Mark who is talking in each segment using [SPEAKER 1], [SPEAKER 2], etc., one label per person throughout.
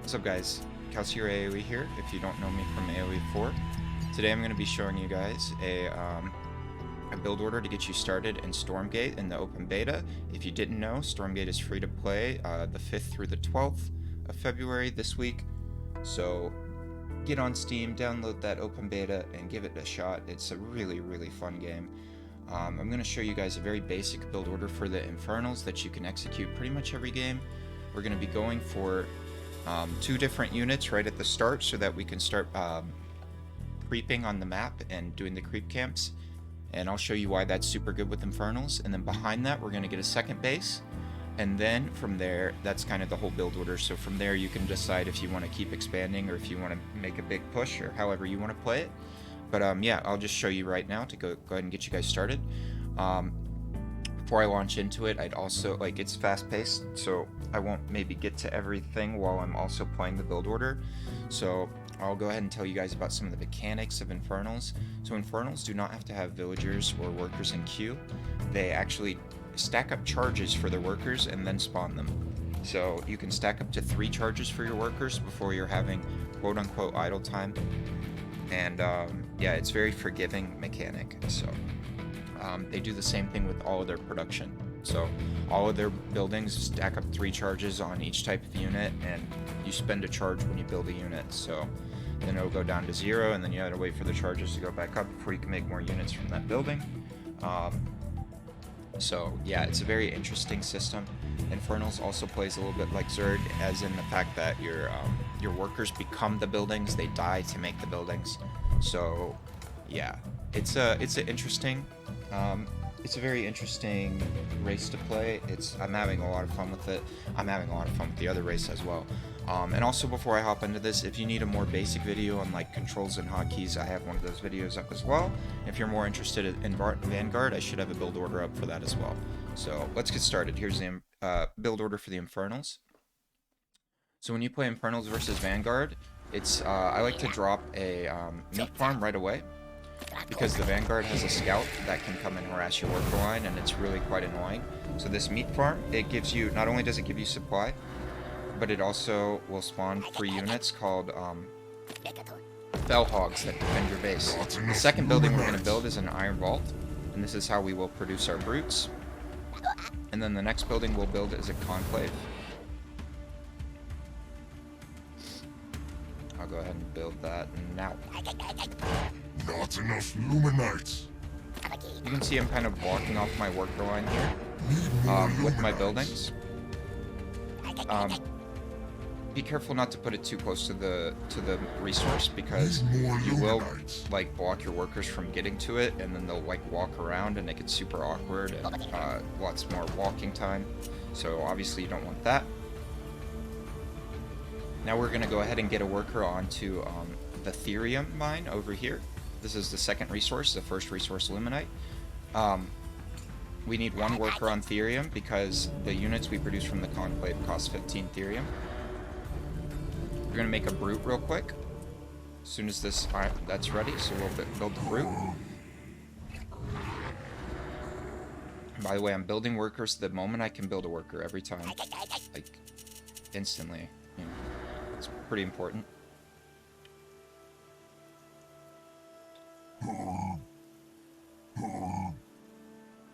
[SPEAKER 1] What's up guys, Calcier AoE here, if you don't know me from AoE 4. Today I'm going to be showing you guys a build order to get you started in Stormgate in the open beta. If you didn't know, Stormgate is free to play the 5th through the 12th of February this week. So get on Steam, download that open beta, and give it a shot. It's a really fun game. I'm going to show you guys a very basic build order for the Infernals that you can execute pretty much every game. We're going to be going for 2 different units right at the start so that we can start creeping on the map and doing the creep camps. And I'll show you why that's super good with Infernals. And then behind that, we're going to get a second base. And then from there, that's kind of the whole build order. So from there, you can decide if you want to keep expanding or if you want to make a big push or however you want to play it. But yeah, I'll just show you right now to go ahead and get you guys started. Before I launch into it, I'd also, it's fast-paced, so I won't maybe get to everything while I'm also playing the build order. So I'll go ahead and tell you guys about some of the mechanics of Infernals. So Infernals do not have to have villagers or workers in queue. They actually stack up charges for their workers and then spawn them. So you can stack up to 3 charges for your workers before you're having quote-unquote idle time. And yeah, it's very forgiving mechanic. So they do the same thing with all of their production. So all of their buildings stack up 3 charges on each type of unit, and you spend a charge when you build a unit. So then it'll go down to 0, and then you have to wait for the charges to go back up before you can make more units from that building. So yeah, it's a very interesting system. Infernals also plays a little bit like Zerg, as in the fact that your workers become the buildings, they die to make the buildings. So yeah, it's a very interesting race to play. I'm having a lot of fun with it. I'm having a lot of fun with the other race as well. And also, before I hop into this, if you need a more basic video on controls and hotkeys, I have one of those videos up as well. If you're more interested in Vanguard, I should have a build order up for that as well. So let's get started. Here's the build order for the Infernals. So when you play Infernals versus Vanguard, I like to drop a meat farm right away, because the Vanguard has a scout that can come and harass your worker line, and it's really quite annoying. So this meat farm, it gives you, not only does it give you supply, but it also will spawn 3 units called Fell Hogs that defend your base. The second building we're going to build is an Iron Vault, and this is how we will produce our brutes. And then the next building we'll build is a Conclave. I'll go ahead and build that now.
[SPEAKER 2] Not enough Luminites.
[SPEAKER 1] You can see I'm kind of blocking off my worker line here with my buildings. Be careful not to put it too close to the resource, because you will block your workers from getting to it, and then they'll walk around and it gets super awkward and lots more walking time. So obviously you don't want that. Now we're gonna go ahead and get a worker onto the Therium mine over here. This is the second resource. The first resource, Luminite. We need 1 worker on Therium because the units we produce from the Conclave cost 15 Therium. We're gonna make a brute real quick as soon as that's ready. So we'll build the brute. By the way, I'm building workers the moment I can build a worker, every time, instantly. You know, it's pretty important.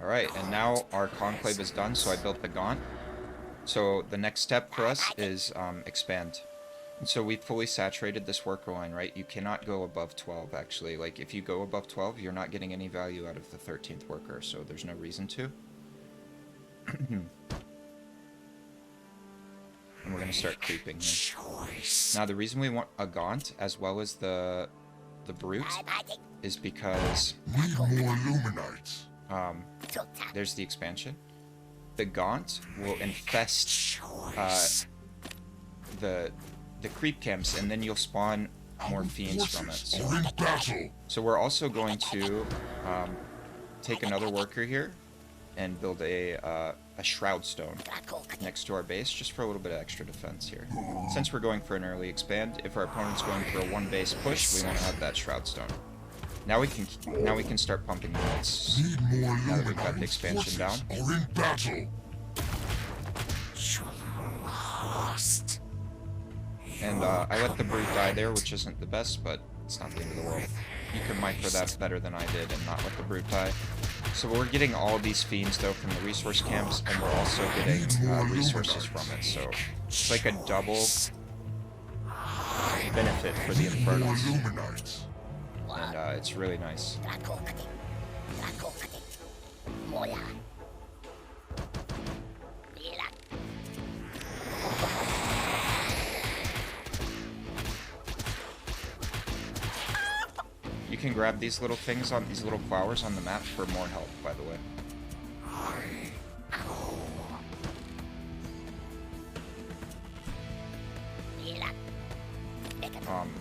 [SPEAKER 1] Alright, and now our Conclave is done, so I built the Gaunt. So the next step for us is expand. And so we've fully saturated this worker line, right? You cannot go above 12, actually. If you go above 12, you're not getting any value out of the 13th worker, so there's no reason to. And we're going to start creeping here. Now, the reason we want a Gaunt as well as the Brute is because
[SPEAKER 2] Need more Luminites.
[SPEAKER 1] there's the expansion. The Gaunt will infest the creep camps, and then you'll spawn more fiends from it.
[SPEAKER 2] Are in battle.
[SPEAKER 1] So we're also going to take another worker here and build a Shroud Stone next to our base, just for a little bit of extra defense here. Since we're going for an early expand, if our opponent's going for a 1 base push, we want to have that Shroud Stone. Now we can start pumping units.
[SPEAKER 2] Need more
[SPEAKER 1] Now that we've got the
[SPEAKER 2] Luminite
[SPEAKER 1] expansion
[SPEAKER 2] forces
[SPEAKER 1] down.
[SPEAKER 2] are in battle.
[SPEAKER 1] And I let the brute die there, which isn't the best, but it's not the end of the world. You can micro that better than I did and not let the brute die. So we're getting all these fiends though from the resource camps, and we're also getting resources from it. So it's like a double benefit for the Infernals. And it's really nice. You can grab these little things on these little flowers on the map for more health, by the way.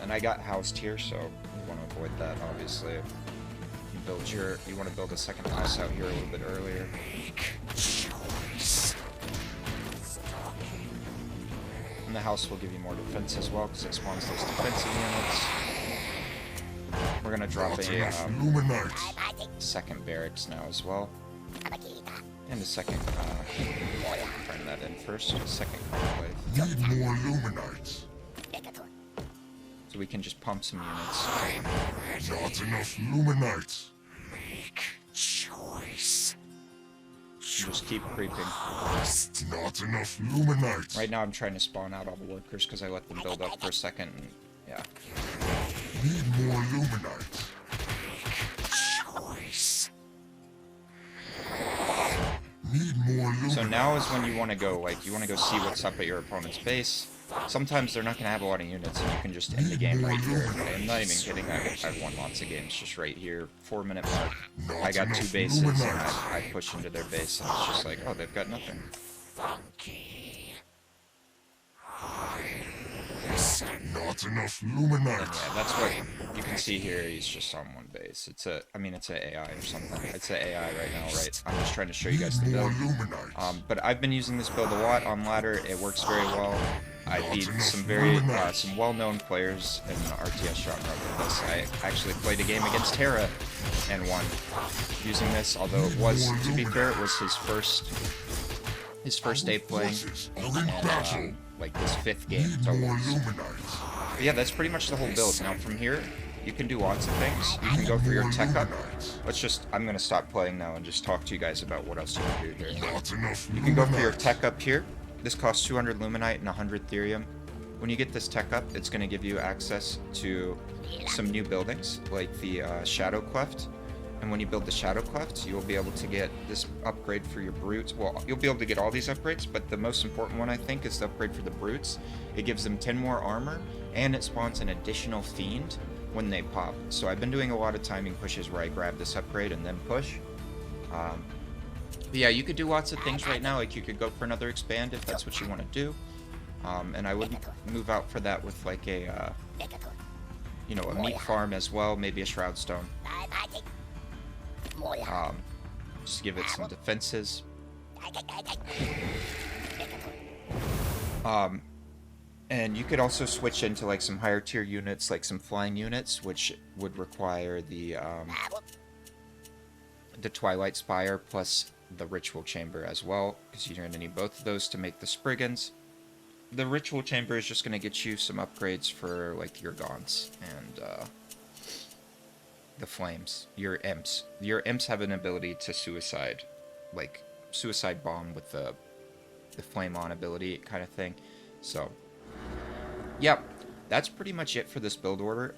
[SPEAKER 1] And I got housed here, so you want to avoid that, obviously. You want to build a second house out here a little bit earlier. And the house will give you more defense as well, because it spawns those defensive units. We're gonna drop a second barracks now as well. And a second, turn that in first, a second conclave.
[SPEAKER 2] Need more Luminites.
[SPEAKER 1] So we can just pump some units.
[SPEAKER 2] Not enough Luminites.
[SPEAKER 1] Just keep creeping.
[SPEAKER 2] Not enough Luminites.
[SPEAKER 1] Right now I'm trying to spawn out all the workers because I let them build up for a second. And, yeah.
[SPEAKER 2] Need more Luminites. Need more Luminites.
[SPEAKER 1] So now is when you want to go, like, you want to go see what's up at your opponent's base. Sometimes they're not going to have a lot of units, and you can just end the game right here. I'm not even kidding, I've won lots of games just right here. 4-minute mark. I got 2 bases, and I push into their base, and it's just like, oh, they've got nothing.
[SPEAKER 2] Not enough Luminites.
[SPEAKER 1] Yeah, that's what you can see here. He's just on one base. It's an AI or something. It's an AI right now, right? I'm just trying to show you guys the build. But I've been using this build a lot on ladder. It works very well. I beat some some well-known players in the RTS genre with this. I actually played a game against Terra and won using this. Although it was, to be fair, it was his first day playing, and like his 5th game total. But yeah, that's pretty much the whole build. Now from here, you can do lots of things. You can go for your tech up. I'm gonna stop playing now and just talk to you guys about what else you can do here. You can go for your tech up here. This costs 200 Luminite and 100 Therium. When you get this tech up, it's gonna give you access to some new buildings, like the Shadow Cleft. And when you build the Shadow Cleft, you'll be able to get this upgrade for your brutes. Well, you'll be able to get all these upgrades, but the most important one, I think, is the upgrade for the brutes. It gives them 10 more armor, and it spawns an additional fiend when they pop. So I've been doing a lot of timing pushes where I grab this upgrade and then push. But yeah, you could do lots of things right now. Like, you could go for another expand if that's what you want to do. And I would move out for that with like a, a meat farm as well, maybe a Shroud Stone. Just give it some defenses. And you could also switch into like some higher tier units, like some flying units, which would require the Twilight Spire plus the Ritual Chamber as well, because you're going to need both of those to make the Spriggans. The Ritual Chamber is just going to get you some upgrades for like your Gaunts and the Flames, your Imps. Your Imps have an ability to suicide, like suicide bomb with the flame on ability kind of thing. So, yep, that's pretty much it for this build order.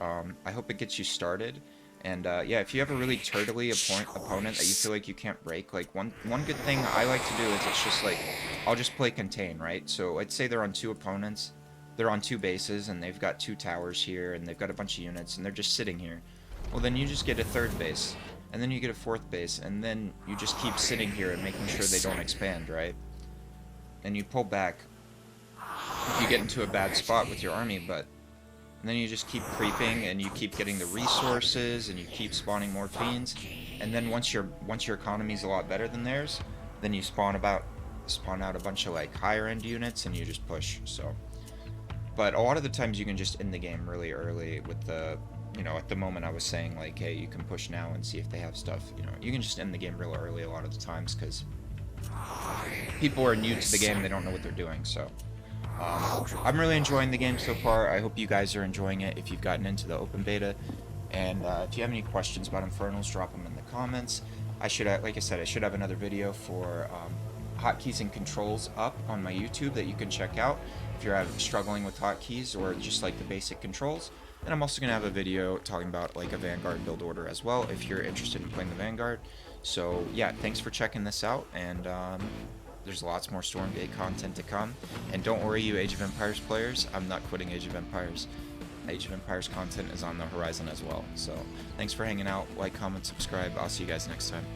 [SPEAKER 1] I hope it gets you started. And yeah, if you have a really turtly opponent that you feel like you can't break, like one good thing I like to do is it's just like, I'll just play Contain, right? So let's say they're on 2 opponents, they're on 2 bases, and they've got 2 towers here, and they've got a bunch of units, and they're just sitting here. Well, then you just get a 3rd base, and then you get a 4th base, and then you just keep sitting here and making sure they don't expand, right? And you pull back if you get into a bad spot with your army, and then you just keep creeping, and you keep getting the resources, and you keep spawning more fiends, and then once your economy's a lot better than theirs, then you spawn out a bunch of like higher end units, and you just push. So, but a lot of the times you can just end the game really early with the, at the moment I was saying like, hey, you can push now and see if they have stuff. You can just end the game real early a lot of the times because people are new to the game, they don't know what they're doing. So, I'm really enjoying the game so far. I hope you guys are enjoying it if you've gotten into the open beta. And if you have any questions about Infernals, drop them in the comments. Like I said, I should have another video for hotkeys and controls up on my YouTube that you can check out if you're struggling with hotkeys or just like the basic controls. And I'm also going to have a video talking about like a Vanguard build order as well if you're interested in playing the Vanguard. So yeah, thanks for checking this out, and there's lots more Stormgate content to come. And don't worry, you Age of Empires players, I'm not quitting Age of Empires. Age of Empires content is on the horizon as well. So thanks for hanging out. Like, comment, subscribe. I'll see you guys next time.